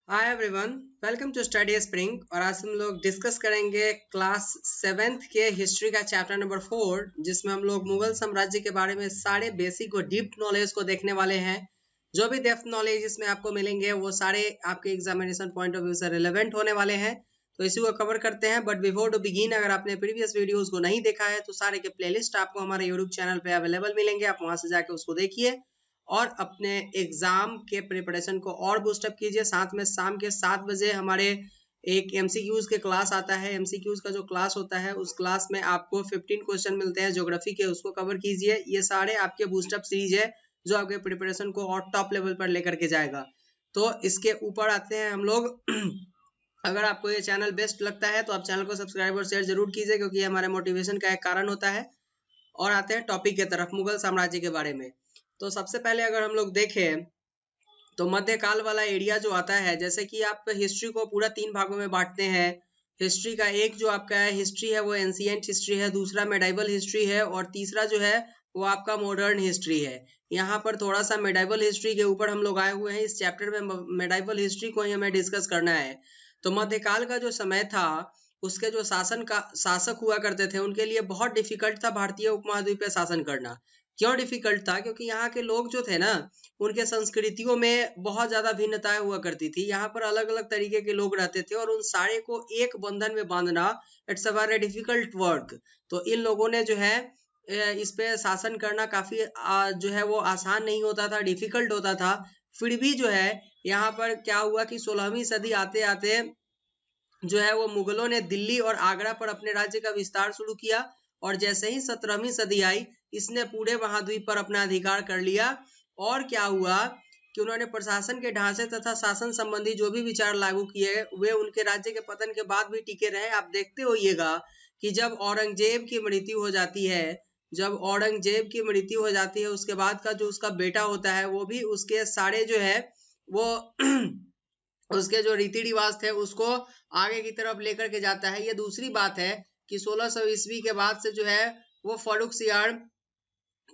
Hi everyone, welcome to Study Spring. और आज हम लोग डिस्कस करेंगे क्लास 7th के हिस्ट्री का चैप्टर नंबर 4, जिसमें हम लोग मुगल साम्राज्य के बारे में सारे बेसिक और डीप नॉलेज को देखने वाले हैं। जो भी डेप्थ नॉलेज इसमें आपको मिलेंगे वो सारे आपके एग्जामिनेशन पॉइंट ऑफ व्यू से रिलेवेंट होने वाले हैं, तो इसी को कवर करते हैं। बट बिफोर टू बिगिन, अगर आपने प्रीवियस वीडियोज को नहीं देखा है तो सारे के प्लेलिस्ट आपको हमारे यूट्यूब चैनल पे अवेलेबल मिलेंगे, आप वहां से जाके उसको देखिए और अपने एग्जाम के प्रिपरेशन को और बूस्टअप कीजिए। साथ में शाम के 7 बजे हमारे एक एमसीक्यूज के क्लास आता है। एमसीक्यूज का जो क्लास होता है उस क्लास में आपको 15 क्वेश्चन मिलते हैं ज्योग्राफी के, उसको कवर कीजिए। ये सारे आपके बूस्टअप सीरीज है जो आपके प्रिपरेशन को और टॉप लेवल पर लेकर के जाएगा। तो इसके ऊपर आते हैं हम लोग अगर आपको ये चैनल बेस्ट लगता है तो आप चैनल को सब्सक्राइब और शेयर जरूर कीजिए, क्योंकि हमारे मोटिवेशन का एक कारण होता है। और आते हैं टॉपिक की तरफ, मुगल साम्राज्य के बारे में। तो सबसे पहले अगर हम लोग देखें तो मध्यकाल वाला एरिया जो आता है, जैसे कि आप हिस्ट्री को पूरा 3 भागों में बांटते हैं। हिस्ट्री का एक जो आपका है हिस्ट्री है वो एंशिएंट हिस्ट्री है, दूसरा मेडाइवल हिस्ट्री है और तीसरा जो है वो आपका मॉडर्न हिस्ट्री है। यहाँ पर थोड़ा सा मेडाइवल हिस्ट्री के ऊपर हम लोग आए हुए हैं। इस चैप्टर में मेडाइवल हिस्ट्री को ही हमें डिस्कस करना है। तो मध्यकाल का जो समय था उसके जो शासक हुआ करते थे उनके लिए बहुत डिफिकल्ट था भारतीय उपमहाद्वीप पे शासन करना। क्यों डिफिकल्ट था? क्योंकि यहाँ के लोग जो थे ना, उनके संस्कृतियों में बहुत ज्यादा भिन्नताएं हुआ करती थी। यहाँ पर अलग अलग तरीके के लोग रहते थे और उन सारे को एक बंधन में बांधना it's a very difficult work. तो इन लोगों ने जो है इस पे शासन करना काफी जो है वो आसान नहीं होता था, डिफिकल्ट होता था। फिर भी जो है यहाँ पर क्या हुआ कि 16वीं सदी आते आते जो है वो मुगलों ने दिल्ली और आगरा पर अपने राज्य का विस्तार शुरू किया। और जैसे ही 17वीं सदी आई, इसने पूरे महाद्वीप पर अपना अधिकार कर लिया। और क्या हुआ कि उन्होंने प्रशासन के ढांचे तथा शासन संबंधी जो भी विचार लागू किए वे उनके राज्य के पतन के बाद भी टिके रहे। आप देखते होइएगा कि जब औरंगजेब की मृत्यु हो जाती है, उसके बाद का जो उसका बेटा होता है वो भी उसके सारे जो है वो उसके जो रीति रिवाज थे उसको आगे की तरफ लेकर के जाता है। ये दूसरी बात है कि 1600 ईस्वी के बाद से जो है वो फर्रुखसियार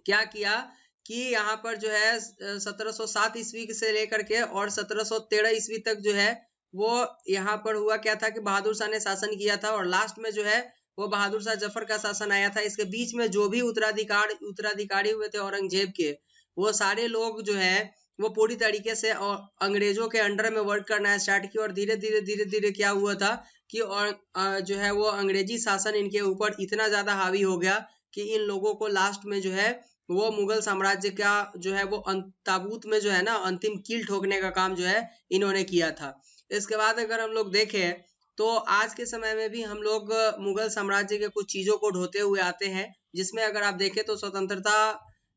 क्या किया कि यहाँ पर जो है 1707 ईस्वी से लेकर के और 1713 ईस्वी तक जो है वो यहाँ पर हुआ क्या था कि बहादुर शाह ने शासन किया था। और लास्ट में जो है वो बहादुर शाह जफर का शासन आया था। इसके बीच में जो भी उत्तराधिकारी हुए थे औरंगजेब के, वो सारे लोग जो है वो पूरी तरीके से अंग्रेजों के अंडर में वर्क करना स्टार्ट किया। और धीरे धीरे क्या हुआ था कि और जो है वो अंग्रेजी शासन इनके ऊपर इतना ज्यादा हावी हो गया कि इन लोगों को लास्ट में जो है वो मुगल साम्राज्य का जो है वो ताबूत में जो है ना अंतिम कील ठोकने का काम जो है इन्होंने किया था। इसके बाद अगर हम लोग देखें तो आज के समय में भी हम लोग मुगल साम्राज्य के कुछ चीजों को ढोते हुए आते हैं, जिसमें अगर आप देखें तो स्वतंत्रता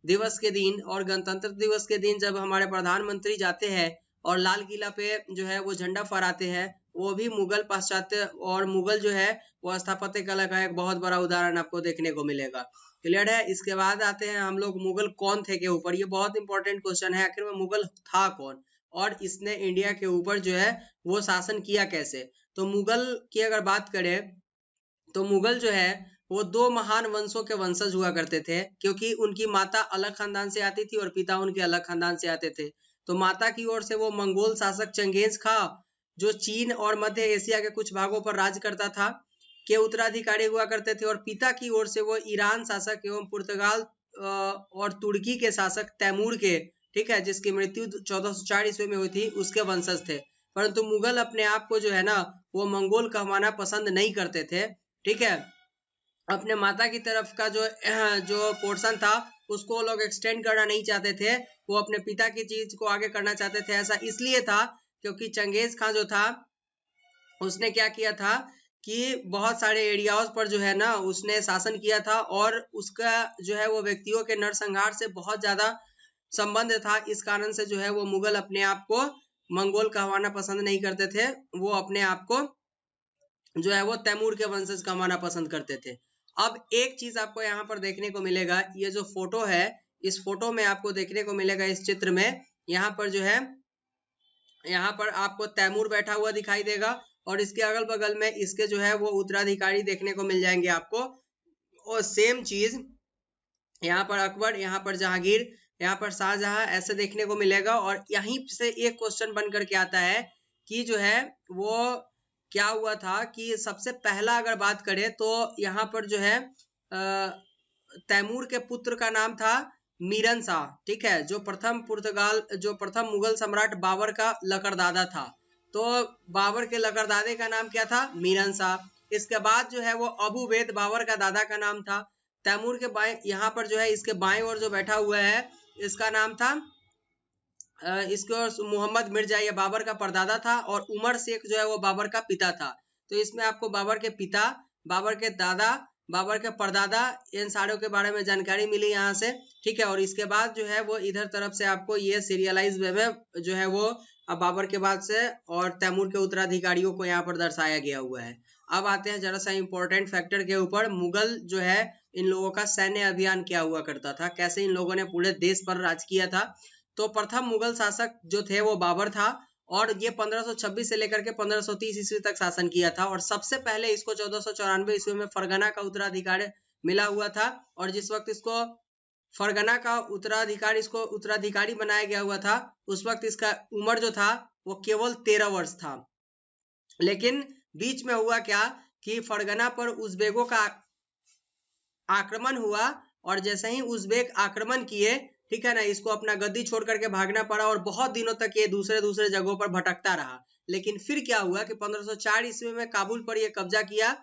दिवस के दिन और गणतंत्र दिवस के दिन जब हमारे प्रधानमंत्री जाते हैं और लाल किला पे जो है वो झंडा फहराते हैं, वो भी मुगल पाश्चात्य और मुगल जो है वो स्थापत्य कला का एक बहुत बड़ा उदाहरण आपको देखने को मिलेगा। क्लियर है? इसके बाद आते हैं हम लोग मुगल कौन थे के ऊपर। ये बहुत इंपॉर्टेंट क्वेश्चन है, आखिर में मुगल था कौन और इसने इंडिया के ऊपर जो है वो शासन किया कैसे। तो मुगल की अगर बात करें तो मुगल जो है वो 2 महान वंशों के वंशज हुआ करते थे, क्योंकि उनकी माता अलग खानदान से आती थी और पिता उनके अलग खानदान से आते थे। तो माता की ओर से वो मंगोल शासक चंगेज खां, जो चीन और मध्य एशिया के कुछ भागों पर राज करता था, के उत्तराधिकारी हुआ करते थे। और पिता की ओर से वो ईरान शासक एवं पुर्तगाल और तुर्की के शासक तैमूर के, ठीक है, जिसकी मृत्यु 1404 ईस्वी में हुई थी, उसके वंशज थे। परंतु मुगल अपने आप को जो है ना वो मंगोल कहवाना पसंद नहीं करते थे। ठीक है, अपने माता की तरफ का जो पोर्शन था उसको लोग एक्सटेंड करना नहीं चाहते थे, वो अपने पिता की चीज को आगे करना चाहते थे। ऐसा इसलिए था क्योंकि चंगेज खां जो था उसने क्या किया था कि बहुत सारे एरियाज पर जो है ना उसने शासन किया था और उसका जो है वो व्यक्तियों के नरसंहार से बहुत ज्यादा संबंध था। इस कारण से जो है वो मुगल अपने आप को मंगोल कहवाना पसंद नहीं करते थे, वो अपने आप को जो है वो तैमूर के वंशज कहवाना पसंद करते थे। अब एक चीज आपको यहाँ पर देखने को मिलेगा, ये जो फोटो है इस फोटो में आपको देखने को मिलेगा, इस चित्र में यहाँ पर जो है यहाँ पर आपको तैमूर बैठा हुआ दिखाई देगा और इसके अगल बगल में इसके जो है वो उत्तराधिकारी देखने को मिल जाएंगे आपको। और सेम चीज यहाँ पर अकबर, यहाँ पर जहांगीर, यहाँ पर शाहजहां ऐसे देखने को मिलेगा। और यहीं से एक क्वेश्चन बन करके आता है कि जो है वो क्या हुआ था कि सबसे पहला अगर बात करें तो यहाँ पर जो है तैमूर के पुत्र का नाम था मीरन शाह, ठीक है, जो प्रथम मुगल सम्राट बाबर का लकड़दादा था। तो बाबर के लकड़दादे का नाम क्या था? मीरन शाह। इसके बाद जो है वो अबू उबैद बाबर का दादा का नाम था। तैमूर के बाएं, यहाँ पर जो है इसके बाएं ओर जो बैठा हुआ है इसका नाम था इसको मोहम्मद मिर्जा, ये बाबर का परदादा था। और उमर शेख जो है वो बाबर का पिता था। तो इसमें आपको बाबर के पिता, बाबर के दादा, बाबर के परदादा, इन सारों के बारे में जानकारी मिली यहाँ से, ठीक है। और इसके बाद जो है वो इधर तरफ से आपको ये सीरियलाइज वे में जो है वो अब बाबर के बाद से और तैमूर के उत्तराधिकारियों को यहाँ पर दर्शाया गया हुआ है। अब आते हैं जरा सा इंपॉर्टेंट फैक्टर के ऊपर। मुगल जो है इन लोगों का सैन्य अभियान क्या हुआ करता था, कैसे इन लोगों ने पूरे देश पर राज किया था। तो प्रथम मुगल शासक जो थे वो बाबर था और ये 1526 से लेकर के 1530 ईस्वी तक शासन किया था। और सबसे पहले इसको 1494 ईस्वी में फरगना का उत्तराधिकार मिला हुआ था। और जिस वक्त इसको फरगना का उत्तराधिकारी बनाया गया हुआ था उस वक्त इसका उम्र जो था वो केवल 13 वर्ष था। लेकिन बीच में हुआ क्या कि फरगना पर उज़्बेकों का आक्रमण हुआ और जैसे ही उज़्बेक आक्रमण किए, ठीक है ना, इसको अपना गद्दी छोड़ करके भागना पड़ा और बहुत दिनों तक ये दूसरे दूसरे जगहों पर भटकता रहा। लेकिन फिर क्या हुआ कि 1504 ईस्वी में काबुल पर ये कब्जा किया।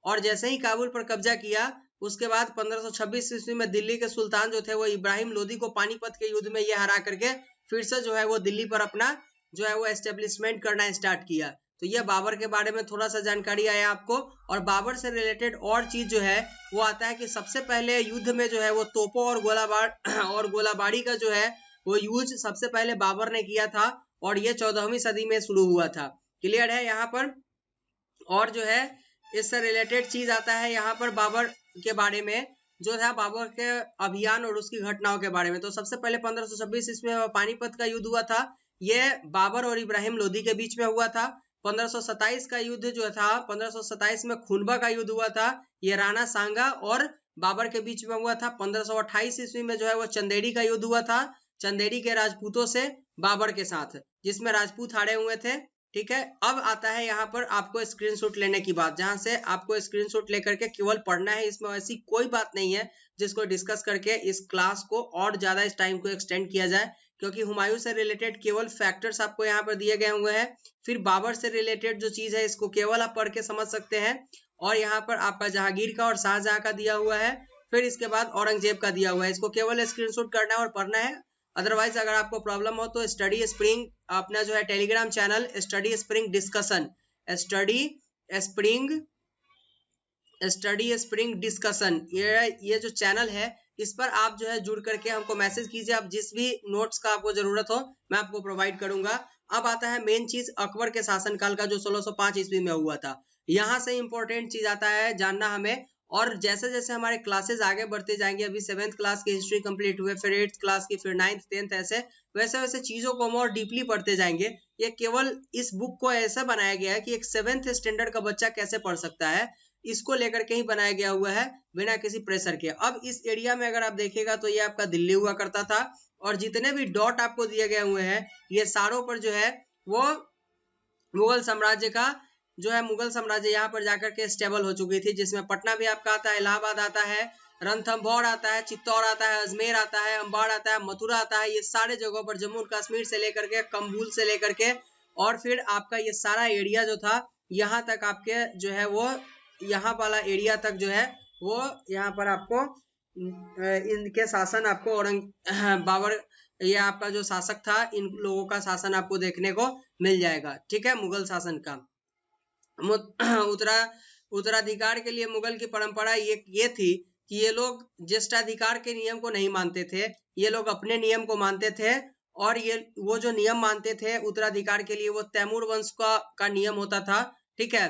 और जैसे ही काबुल पर कब्जा किया उसके बाद 1526 ईस्वी में दिल्ली के सुल्तान जो थे वो इब्राहिम लोदी को पानीपत के युद्ध में ये हरा करके फिर से जो है वो दिल्ली पर अपना जो है वो एस्टेब्लिशमेंट करना स्टार्ट किया। तो ये बाबर के बारे में थोड़ा सा जानकारी आया आपको। और बाबर से रिलेटेड और चीज जो है वो आता है कि सबसे पहले युद्ध में जो है वो तोपों और गोलाबारी का जो है वो यूज सबसे पहले बाबर ने किया था और ये 14वीं सदी में शुरू हुआ था। क्लियर है यहाँ पर। और जो है इससे रिलेटेड चीज आता है यहाँ पर बाबर के बारे में, जो था बाबर के अभियान और उसकी घटनाओं के बारे में। तो सबसे पहले 1526 इसमें पानीपत का युद्ध हुआ था। ये बाबर और इब्राहिम लोदी के बीच में हुआ था। 1527 का युद्ध जो था 1527 में खुनबा का युद्ध हुआ था, ये राणा सांगा और बाबर के बीच में हुआ था। 1528 ईस्वी में जो है वो चंदेरी का युद्ध हुआ था, चंदेरी के राजपूतों से बाबर के साथ, जिसमें राजपूत हारे हुए थे, ठीक है। अब आता है यहाँ पर आपको स्क्रीनशॉट लेने की बात, जहां से आपको स्क्रीनशॉट लेकर के केवल पढ़ना है। इसमें ऐसी कोई बात नहीं है जिसको डिस्कस करके इस क्लास को और ज्यादा इस टाइम को एक्सटेंड किया जाए, क्योंकि हुमायूं से रिलेटेड केवल फैक्टर्स आपको यहाँ पर दिए गए हुए हैं। फिर बाबर से रिलेटेड जो चीज है इसको केवल आप पढ़ के समझ सकते हैं। और यहाँ पर आपका जहांगीर का और शाहजहां का दिया हुआ है, फिर इसके बाद औरंगजेब का दिया हुआ है। इसको केवल स्क्रीनशॉट करना है और पढ़ना है। अदरवाइज अगर आपको प्रॉब्लम हो तो स्टडी स्प्रिंग अपना जो है Telegram channel study spring discussion ये जो चैनल है इस पर आप जो है जुड़ करके हमको मैसेज कीजिए। आप जिस भी नोट्स का आपको जरूरत हो मैं आपको प्रोवाइड करूंगा। अब आता है मेन चीज अकबर के शासनकाल का जो 1605 ईस्वी में हुआ था। यहाँ से इंपॉर्टेंट चीज आता है जानना हमें। और जैसे जैसे हमारे क्लासेस आगे बढ़ते जाएंगे, अभी 7th क्लास की हिस्ट्री कंप्लीट हुए, फिर 8th क्लास की, फिर 9th 10th, ऐसे वैसे वैसे चीजों को हम और डीपली पढ़ते जाएंगे। ये केवल इस बुक को ऐसा बनाया गया है कि एक 7th स्टैंडर्ड का बच्चा कैसे पढ़ सकता है, इसको लेकर के ही बनाया गया हुआ है बिना किसी प्रेशर के। अब इस एरिया में अगर आप देखिएगा तो ये आपका दिल्ली हुआ करता था और जितने भी डॉट आपको दिए गए हुए हैं ये सारों पर जो है वो मुगल साम्राज्य का जो है मुगल साम्राज्य यहाँ पर जाकर के स्टेबल हो चुकी थी, जिसमें पटना भी आपका आता है, इलाहाबाद आता है, रणथंभौर आता है, चित्तौड़ आता है, अजमेर आता है, अंबाड़ आता है, मथुरा आता है। ये सारे जगहों पर जम्मू कश्मीर से लेकर के कंबुल से लेकर के और फिर आपका ये सारा एरिया जो था यहाँ तक आपके जो है वो यहाँ वाला एरिया तक जो है वो यहाँ पर आपको इनके शासन आपको बाबर ये आपका जो शासक था इन लोगों का शासन आपको देखने को मिल जाएगा, ठीक है। मुगल शासन का उत्तराधिकार के लिए मुगल की परंपरा ये थी कि ये लोग ज्येष्ठाधिकार के नियम को नहीं मानते थे, ये लोग अपने नियम को मानते थे। और ये वो जो नियम मानते थे उत्तराधिकार के लिए वो तैमूर वंश का नियम होता था, ठीक है,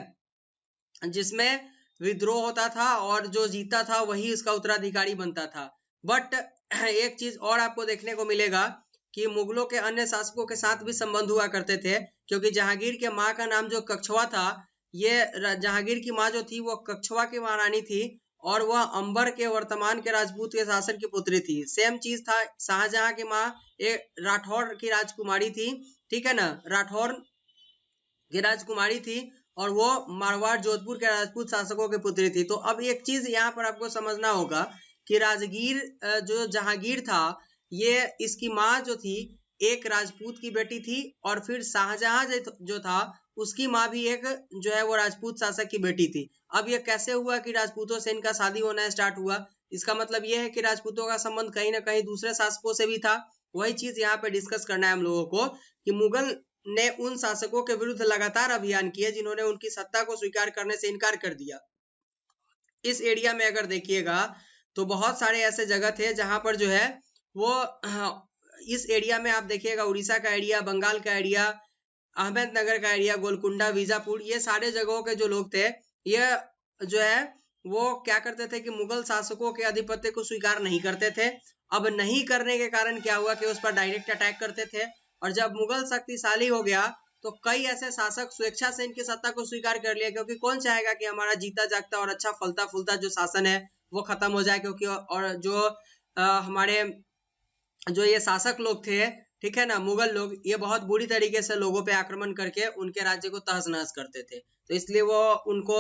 जिसमें विद्रोह होता था और जो जीता था वही उसका उत्तराधिकारी बनता था। बट एक चीज और आपको देखने को मिलेगा कि मुगलों के अन्य शासकों के साथ भी संबंध हुआ करते थे, क्योंकि जहांगीर के माँ का नाम जो कछवा था, ये जहांगीर की माँ जो थी वो कछवा की महारानी थी और वह अंबर के वर्तमान के राजपूत के शासक की पुत्री थी। सेम चीज था शाहजहां की माँ एक राठौर की राजकुमारी थी, ठीक है ना। राठौर की राजकुमारी थी और वो मारवाड़ जोधपुर के राजपूत शासकों की पुत्री थी। तो अब एक चीज यहाँ पर आपको समझना होगा कि राजगीर जो जहांगीर था, ये इसकी माँ जो थी एक राजपूत की बेटी थी और फिर शाहजहां जो था उसकी माँ भी एक जो है वो राजपूत शासक की बेटी थी। अब ये कैसे हुआ कि राजपूतों से इनका शादी होना स्टार्ट हुआ? इसका मतलब ये है कि राजपूतों का संबंध कहीं ना कहीं दूसरे शासकों से भी था। वही चीज यहाँ पे डिस्कस करना है हम लोगों को कि मुगल ने उन शासकों के विरुद्ध लगातार अभियान किए जिन्होंने उनकी सत्ता को स्वीकार करने से इनकार कर दिया। इस एरिया में अगर देखिएगा तो बहुत सारे ऐसे जगह थे जहां पर जो है वो इस एरिया में आप देखिएगा उड़ीसा का एरिया, बंगाल का एरिया, अहमदनगर का एरिया, गोलकुंडा, बीजापुर, ये सारे जगहों के जो लोग थे ये जो है वो क्या करते थे कि मुगल शासकों के आधिपत्य को स्वीकार नहीं करते थे। अब नहीं करने के कारण क्या हुआ कि उस पर डायरेक्ट अटैक करते थे और जब मुगल शक्तिशाली हो गया तो कई ऐसे शासक स्वेच्छा से इनकी सत्ता को स्वीकार कर लिया, क्योंकि कौन चाहेगा कि हमारा जीता जागता और अच्छा फलता फूलता जो शासन है वो खत्म हो जाए। क्योंकि और जो हमारे जो ये शासक लोग थे, ठीक है ना, मुगल लोग, ये बहुत बुरी तरीके से लोगों पे आक्रमण करके उनके राज्य को तहस नहस करते थे। तो इसलिए वो उनको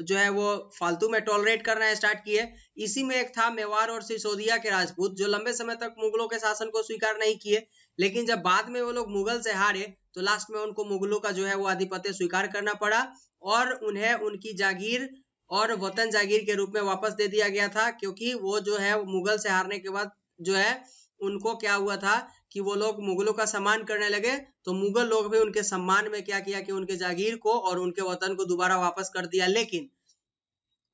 जो है वो फालतू में टॉलरेट करना स्टार्ट किए। इसी में एक था मेवाड़ और सिसोदिया के राजपूत जो लंबे समय तक मुगलों के शासन को स्वीकार नहीं किए, लेकिन जब बाद में वो लोग मुगल से हारे तो लास्ट में उनको मुगलों का जो है वो आधिपत्य स्वीकार करना पड़ा और उन्हें उनकी जागीर और वतन जागीर के रूप में वापस दे दिया गया था। क्योंकि वो जो है मुगल से हारने के बाद जो है उनको क्या हुआ था कि वो लोग मुगलों का सम्मान करने लगे, तो मुगल लोग भी उनके सम्मान में क्या किया कि उनके जागीर को और उनके वतन को दोबारा वापस कर दिया। लेकिन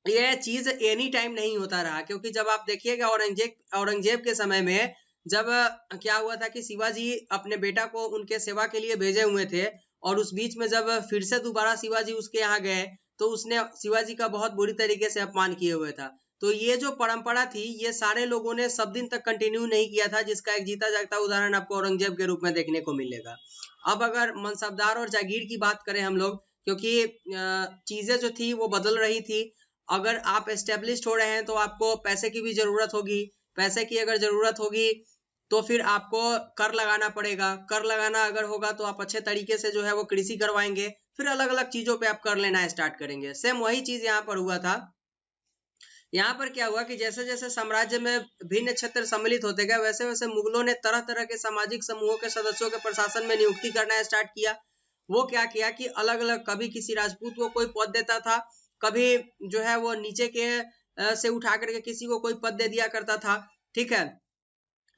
यह चीज एनी टाइम नहीं होता रहा, क्योंकि जब आप देखिएगा औरंगजेब के समय में जब क्या हुआ था कि शिवाजी अपने बेटा को उनके सेवा के लिए भेजे हुए थे और उस बीच में जब फिर से दोबारा शिवाजी उसके यहाँ गए तो उसने शिवाजी का बहुत बुरी तरीके से अपमान किए हुए था। तो ये जो परंपरा थी ये सारे लोगों ने सब दिन तक कंटिन्यू नहीं किया था, जिसका एक जीता जागता उदाहरण आपको औरंगजेब के रूप में देखने को मिलेगा। अब अगर मनसबदार और जागीर की बात करें हम लोग, क्योंकि चीजें जो थी वो बदल रही थी। अगर आप एस्टेब्लिश्ड हो रहे हैं तो आपको पैसे की भी जरूरत होगी, पैसे की अगर जरूरत होगी तो फिर आपको कर लगाना पड़ेगा, कर लगाना अगर होगा तो आप अच्छे तरीके से जो है वो कृषि करवाएंगे, फिर अलग अलग चीजों पे आप कर लेना स्टार्ट करेंगे। सेम वही चीज यहाँ पर हुआ था। यहाँ पर क्या हुआ कि जैसे जैसे साम्राज्य में भिन्न क्षेत्र सम्मिलित होते गए वैसे वैसे मुगलों ने तरह तरह के सामाजिक समूहों के सदस्यों के प्रशासन में नियुक्ति करना स्टार्ट किया। वो क्या किया कि अलग अलग, कभी किसी राजपूत को कोई पद देता था, कभी जो है वो नीचे के से उठा करके किसी को कोई पद दे दिया करता था, ठीक है।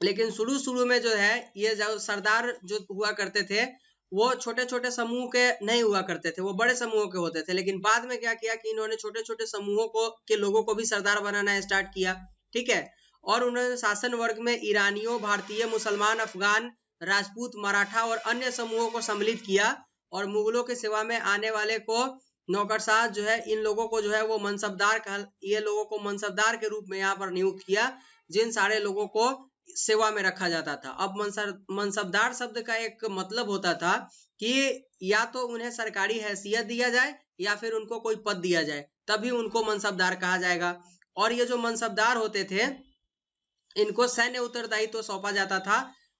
लेकिन शुरू में जो है ये जो सरदार जो हुआ करते थे वो छोटे छोटे समूह के नहीं हुआ करते थे, वो बड़े समूहों के होते थे। लेकिन बाद में क्या किया कि इन्होंने छोटे छोटे समूहों को के लोगों को भी सरदार बनाना स्टार्ट किया, ठीक है। और उन्होंने शासन वर्ग में ईरानियों, भारतीय, मुसलमान, अफगान, राजपूत, मराठा और अन्य समूहों को सम्मिलित किया और मुगलों की सेवा में आने वाले को नौकरशाह जो है इन लोगों को जो है वो ये लोगों को मनसबदार के रूप में यहाँ पर नियुक्त किया, जिन सारे लोगों को सेवा में रखा जाता था। अब मनसबदार शब्द का एक मतलब होता था कि या तो उन्हें सरकारी हैसियत दिया जाए या फिर उनको कोई पद दिया जाए, तभी उनको मनसबदार कहा जाएगा। और ये जो मनसबदार होते थे इनको सैन्य उत्तरदायित्व सौंपा जाता था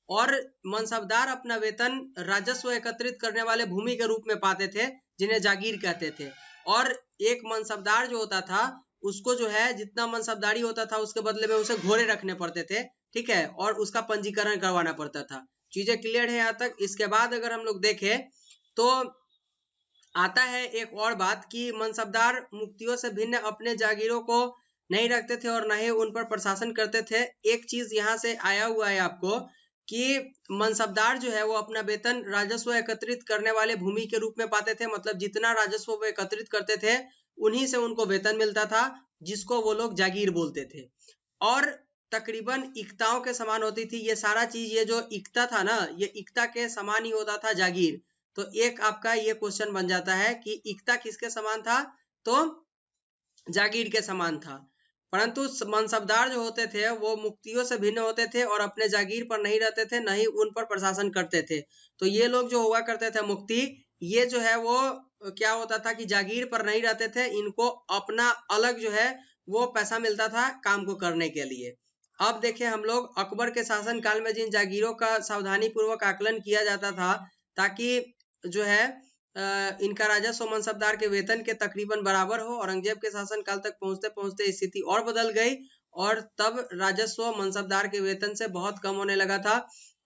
और मनसबदार अपना वेतन राजस्व एकत्रित करने वाले भूमि के रूप में पाते थे, जिन्हें जागीर कहते थे। और एक मनसबदार जो होता था उसको जो है जितना मनसबदारी होता था उसके बदले में उसे घोड़े रखने पड़ते थे, ठीक है, और उसका पंजीकरण करवाना पड़ता था। चीजें क्लियर है यहाँ तक? इसके बाद अगर हम लोग देखें तो आता है एक और बात कि मनसबदार मुक्तियों से भिन्न अपने जागीरों को नहीं रखते थे और न ही उन पर प्रशासन करते थे। एक चीज यहाँ से आया हुआ है आपको कि मनसबदार जो है वो अपना वेतन राजस्व एकत्रित करने वाले भूमि के रूप में पाते थे, मतलब जितना राजस्व वो एकत्रित करते थे उन्हीं से उनको वेतन मिलता था, जिसको वो लोग जागीर बोलते थे। और तकरीबन इक्ताओं के समान होती थी ये सारा चीज। ये जो इक्ता था ना, ये इक्ता के समान ही होता था जागीर। तो एक आपका ये क्वेश्चन बन जाता है कि इक्ता किसके समान था? तो जागीर के समान था। परंतु मनसबदार जो होते थे वो मुक्तियों से भिन्न होते थे और अपने जागीर पर नहीं रहते थे, न ही उन पर प्रशासन करते थे। तो ये लोग जो हुआ करते थे मुक्ति, ये जो है वो क्या होता था कि जागीर पर नहीं रहते थे, इनको अपना अलग जो है वो पैसा मिलता था काम को करने के लिए। अब देखें हम लोग अकबर के शासन काल में जिन जागीरों का सावधानी पूर्वक आकलन किया जाता था ताकि जो है इनका राजस्व मनसबदार के वेतन के तकरीबन बराबर हो। औरंगजेब के शासन काल तक पहुंचते पहुंचते स्थिति और बदल गई और तब राजस्व मनसबदार के वेतन से बहुत कम होने लगा था।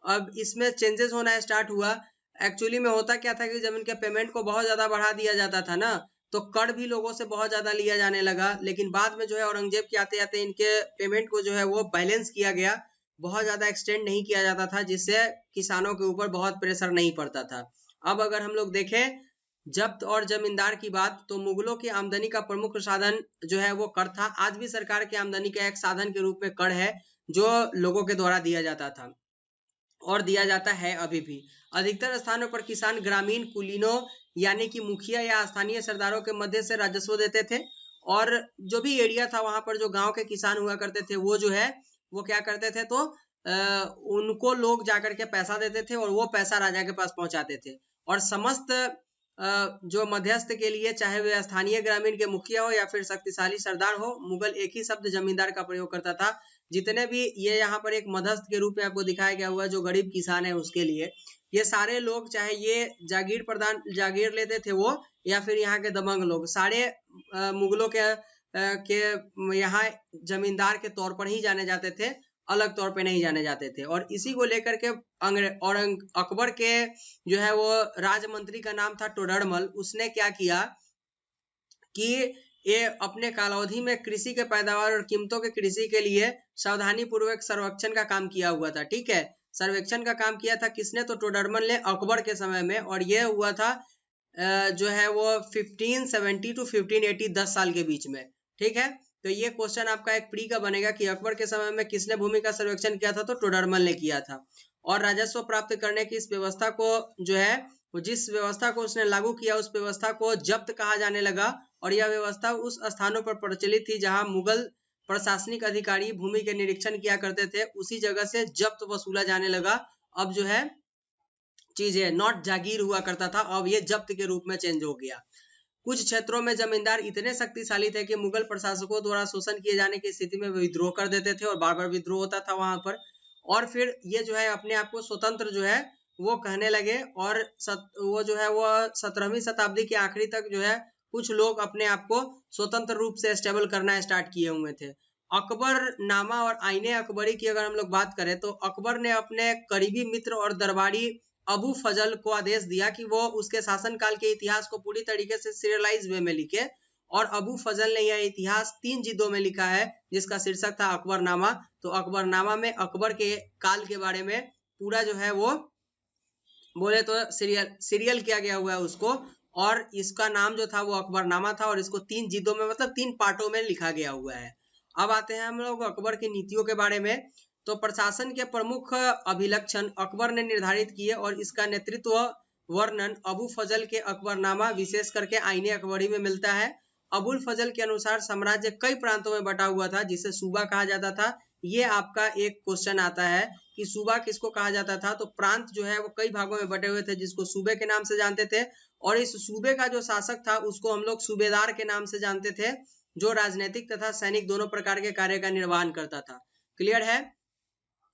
अब इसमें चेंजेस होना स्टार्ट हुआ। एक्चुअली में होता क्या था कि जब इनके पेमेंट को बहुत ज्यादा बढ़ा दिया जाता था ना, तो कर भी लोगों से बहुत ज्यादा लिया जाने लगा। लेकिन बाद में जो है औरंगजेब के आते आते इनके पेमेंट को जो है वो बैलेंस किया गया, बहुत ज्यादा एक्सटेंड नहीं किया जाता था, जिससे किसानों के ऊपर बहुत प्रेशर नहीं पड़ता था। अब अगर हम लोग देखें जब्त और जमींदार की बात, तो मुगलों की आमदनी का प्रमुख साधन जो है वो कर था। आज भी सरकार की आमदनी का एक साधन के रूप में कर है, जो लोगों के द्वारा दिया जाता था और दिया जाता है अभी भी। अधिकतर स्थानों पर किसान ग्रामीण कुलीनों यानी कि मुखिया या स्थानीय सरदारों के मध्य से राजस्व देते थे, और जो भी एरिया था वहां पर जो गांव के किसान हुआ करते थे वो जो है वो क्या करते थे, तो उनको लोग जाकर के पैसा देते थे और वो पैसा राजा के पास पहुंचाते थे। और समस्त जो मध्यस्थ के लिए, चाहे वे स्थानीय ग्रामीण के मुखिया हो या फिर शक्तिशाली सरदार हो, मुगल एक ही शब्द जमींदार का प्रयोग करता था। जितने भी ये यहाँ पर एक मध्यस्थ के रूप में आपको दिखाया गया हुआ जो गरीब किसान है उसके लिए, ये सारे लोग, चाहे ये जागीर लेते थे वो या फिर यहाँ के दबंग लोग, सारे मुगलों के यहाँ जमींदार के तौर पर ही जाने जाते थे, अलग तौर पे नहीं जाने जाते थे। और इसी को लेकर के अकबर के जो है वो राजमंत्री का नाम था टोडरमल। उसने क्या किया कि ये अपने कालावधि में कृषि के पैदावार और कीमतों के कृषि के लिए सावधानी पूर्वक सर्वेक्षण का काम किया हुआ था। ठीक है, सर्वेक्षण का काम किया था किसने, तो टोडरमल ने अकबर के समय में। और ये हुआ था जो है वो 1570 टू 1580, 10 साल के बीच में। ठीक है, तो ये क्वेश्चन आपका एक प्री का बनेगा कि अकबर के समय में किसने भूमि का सर्वेक्षण किया था, तो टोडरमल ने किया था। और राजस्व प्राप्त करने की इस व्यवस्था को जो है, जिस व्यवस्था को उसने लागू किया उस व्यवस्था को जब्त कहा जाने लगा। और यह व्यवस्था उस स्थानों पर प्रचलित थी जहां मुगल प्रशासनिक अधिकारी भूमि के निरीक्षण किया करते थे, उसी जगह से जब्त वसूला जाने लगा। अब जो है चीजें नॉट जागीर हुआ करता था, अब ये जब्त के रूप में चेंज हो गया। कुछ क्षेत्रों में जमींदार इतने शक्तिशाली थे कि मुगल प्रशासकों द्वारा शोषण किए जाने की स्थिति में विद्रोह कर देते थे और बार बार विद्रोह होता था वहां पर। और फिर ये जो है अपने आप को स्वतंत्र जो है वो कहने लगे। और वो जो है वो 17वीं शताब्दी के आखिरी तक जो है कुछ लोग अपने आप को स्वतंत्र रूप से स्टेबल करना स्टार्ट किए हुए थे। अकबरनामा और आईने अकबरी की अगर हम लोग बात करें, तो अकबर ने अपने करीबी मित्र और दरबारी अबू फजल को आदेश दिया कि वो उसके शासनकाल के इतिहास को पूरी तरीके से सीरियलाइज वे में लिखे। और अबू फजल ने यह इतिहास 3 जिल्दों में लिखा है, जिसका शीर्षक था अकबरनामा। तो अकबरनामा में अकबर के काल के बारे में पूरा जो है वो बोले तो सीरियल किया गया हुआ है उसको, और इसका नाम जो था वो अकबरनामा था, और इसको 3 जिल्दों में मतलब 3 पार्टों में लिखा गया हुआ है। अब आते हैं हम लोग अकबर की नीतियों के बारे में। तो प्रशासन के प्रमुख अभिलक्षण अकबर ने निर्धारित किए और इसका नेतृत्व वर्णन अबू फजल के अकबरनामा विशेष करके आईने अकबरी में मिलता है। अबुल फजल के अनुसार साम्राज्य कई प्रांतों में बटा हुआ था जिसे सूबा कहा जाता था। ये आपका एक क्वेश्चन आता है कि सूबा किसको कहा जाता था, तो प्रांत जो है वो कई भागों में बटे हुए थे जिसको सूबे के नाम से जानते थे। और इस सूबे का जो शासक था उसको हम लोग सूबेदार के नाम से जानते थे, जो राजनीतिक तथा सैनिक दोनों प्रकार के कार्य का निर्वहन करता था। क्लियर है।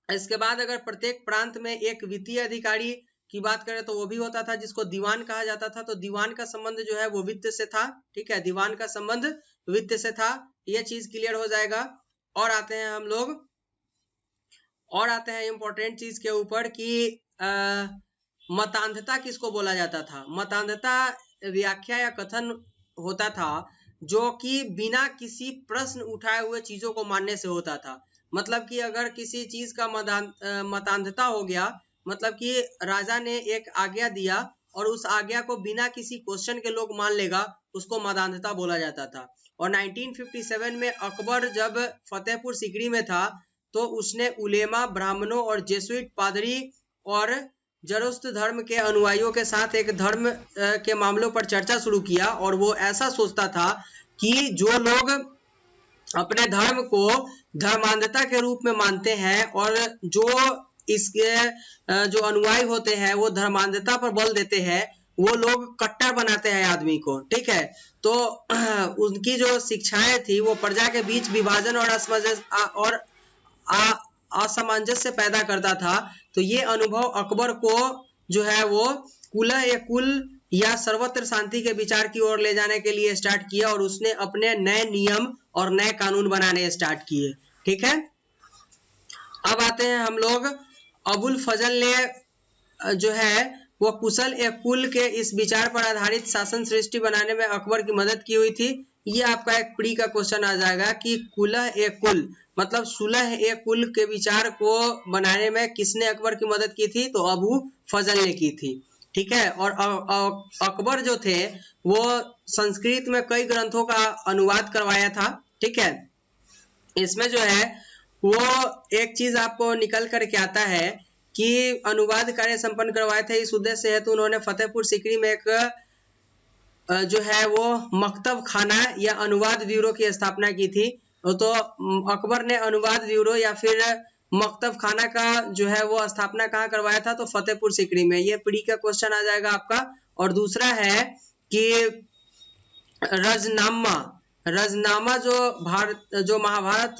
इसके बाद अगर प्रत्येक प्रांत में एक वित्तीय अधिकारी की बात करें तो वो भी होता था जिसको दीवान कहा जाता था। तो दीवान का संबंध जो है वो वित्त से था। ठीक है, दीवान का संबंध वित्त से था, ये चीज क्लियर हो जाएगा। और आते हैं हम लोग इंपॉर्टेंट चीज के ऊपर कि मतांधता किसको बोला जाता था। मतांधता व्याख्या या कथन होता था जो कि बिना किसी प्रश्न उठाए हुए चीजों को मानने से होता था। मतलब कि अगर किसी चीज का मतांधता हो गया, मतलब कि राजा ने एक आज्ञा दिया और उस आज्ञा को बिना किसी क्वेश्चन के लोग मान लेगा, उसको मतांधता बोला जाता था। और 1957 में अकबर जब फतेहपुर सीकरी में था तो उसने उलेमा, ब्राह्मणों और जेसुइट पादरी और जरोस्त्र धर्म के अनुयायियों के साथ एक धर्म के मामलों पर चर्चा शुरू किया। और वो ऐसा सोचता था कि जो लोग अपने धर्म को धर्मांधता के रूप में मानते हैं और जो इसके जो अनुयायी होते हैं वो धर्मांधता पर बल देते हैं, वो लोग कट्टर बनाते हैं आदमी को। ठीक है, तो उनकी जो शिक्षाएं थी वो प्रजा के बीच विभाजन और असमंजस्य पैदा करता था। तो ये अनुभव अकबर को जो है वो कुल या सर्वत्र शांति के विचार की ओर ले जाने के लिए स्टार्ट किया और उसने अपने नए नियम और नए कानून बनाने स्टार्ट किए। ठीक है, अब आते हैं हम लोग, अबुल फजल ने जो है वो कुशल ए कुल के इस विचार पर आधारित शासन सृष्टि बनाने में अकबर की मदद की हुई थी। ये आपका एक प्री का क्वेश्चन आ जाएगा कि कुलह ए कुल मतलब सुलह ए कुल के विचार को बनाने में किसने अकबर की मदद की थी, तो अबू फजल ने की थी। ठीक है, और अकबर जो थे वो संस्कृत में कई ग्रंथों का अनुवाद करवाया था। ठीक है, इसमें जो है वो एक चीज आपको निकल करके आता है कि अनुवाद कार्य संपन्न करवाए थे। इस उद्देश्य हेतु उन्होंने फतेहपुर सीकरी में एक जो है वो मकतब खाना या अनुवाद ब्यूरो की स्थापना की थी। तो अकबर ने अनुवाद ब्यूरो या फिर मकतब खाना का जो है वो स्थापना कहाँ करवाया था, तो फतेहपुर सीकरी में। ये प्री का क्वेश्चन आ जाएगा आपका। और दूसरा है कि रजनामा जो महाभारत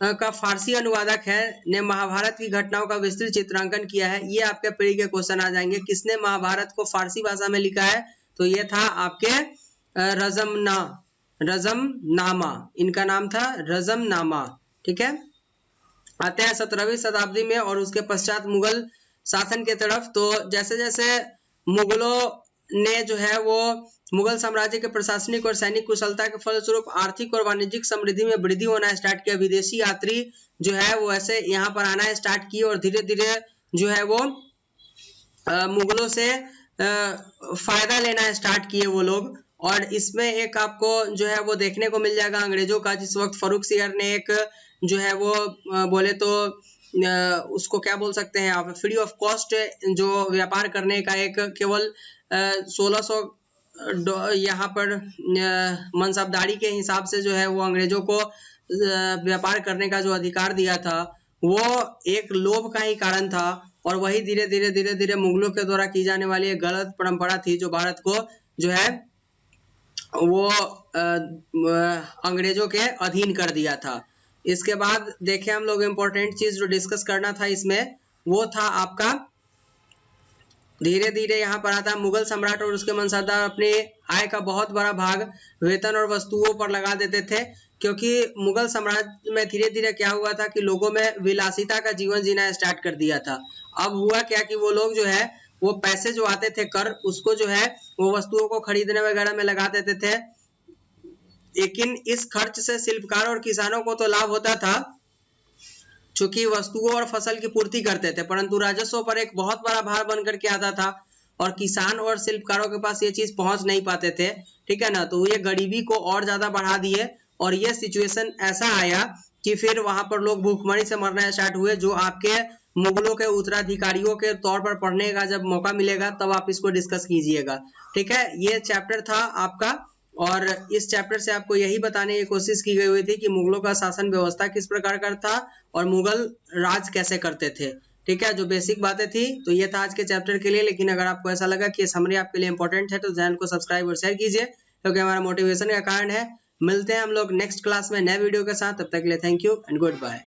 का फारसी अनुवादक है ने महाभारत की घटनाओं का विस्तृत चित्रांकन किया है। ये आपके प्री के क्वेश्चन आ जाएंगे। किसने महाभारत को फारसी भाषा में लिखा है, तो ये था आपके रजमनामा, इनका नाम था रजमनामा। ठीक है, आते हैं 17वीं शताब्दी में और उसके पश्चात मुगल शासन के तरफ। तो जैसे जैसे मुगलों ने जो है वो मुगल साम्राज्य के प्रशासनिक और सैनिक कुशलता के फलस्वरूप आर्थिक और वाणिज्यिक समृद्धि में वृद्धि होना स्टार्ट किया। विदेशी यात्री जो है वो ऐसे यहाँ पर आना स्टार्ट किए और धीरे धीरे जो है वो मुगलों से फायदा लेना स्टार्ट किए वो लोग। और इसमें एक आपको जो है वो देखने को मिल जाएगा अंग्रेजों का, जिस वक्त फर्रुख सियर ने एक जो है वो बोले तो उसको क्या बोल सकते हैं आप, फ्री ऑफ कॉस्ट जो व्यापार करने का एक केवल 1600 यहाँ पर मनसबदारी के हिसाब से जो है वो अंग्रेजों को व्यापार करने का जो अधिकार दिया था, वो एक लोभ का ही कारण था। और वही धीरे धीरे मुगलों के द्वारा की जाने वाली एक गलत परंपरा थी जो भारत को जो है वो अंग्रेजों के अधीन कर दिया था। इसके बाद देखें हम लोग इम्पोर्टेंट चीज जो डिस्कस करना था इसमें, वो था आपका धीरे धीरे यहाँ पर आता है मुगल सम्राट और उसके मनसबदार अपने आय का बहुत बड़ा भाग वेतन और वस्तुओं पर लगा देते थे। क्योंकि मुगल साम्राज्य में धीरे धीरे क्या हुआ था कि लोगों में विलासिता का जीवन जीना स्टार्ट कर दिया था। अब हुआ क्या कि वो लोग जो है वो पैसे जो आते थे कर, उसको जो है वो वस्तुओं को खरीदने वगैरह में लगा देते थे। लेकिन इस खर्च से शिल्पकार और किसानों को तो लाभ होता था चूंकि वस्तुओं और फसल की पूर्ति करते थे, परंतु राजस्व पर एक बहुत बड़ा भार बन करके आता था और किसान और शिल्पकारों के पास ये चीज पहुंच नहीं पाते थे। ठीक है ना, तो ये गरीबी को और ज्यादा बढ़ा दिए और ये सिचुएशन ऐसा आया कि फिर वहां पर लोग भूखमरी से मरना स्टार्ट हुए। जो आपके मुगलों के उत्तराधिकारियों के तौर पर पढ़ने का जब मौका मिलेगा तब आप इसको डिस्कस कीजिएगा। ठीक है, ये चैप्टर था आपका और इस चैप्टर से आपको यही बताने की कोशिश की गई हुई थी कि मुगलों का शासन व्यवस्था किस प्रकार का था और मुगल राज कैसे करते थे। ठीक है, जो बेसिक बातें थी तो ये था आज के चैप्टर के लिए। लेकिन अगर आपको ऐसा लगा कि ये समरी आपके लिए इंपॉर्टेंट है तो चैनल को सब्सक्राइब और शेयर कीजिए, क्योंकि हमारा मोटिवेशन का कारण है। मिलते हैं हम लोग नेक्स्ट क्लास में नए वीडियो के साथ, तब तक के लिए thank you and good bye.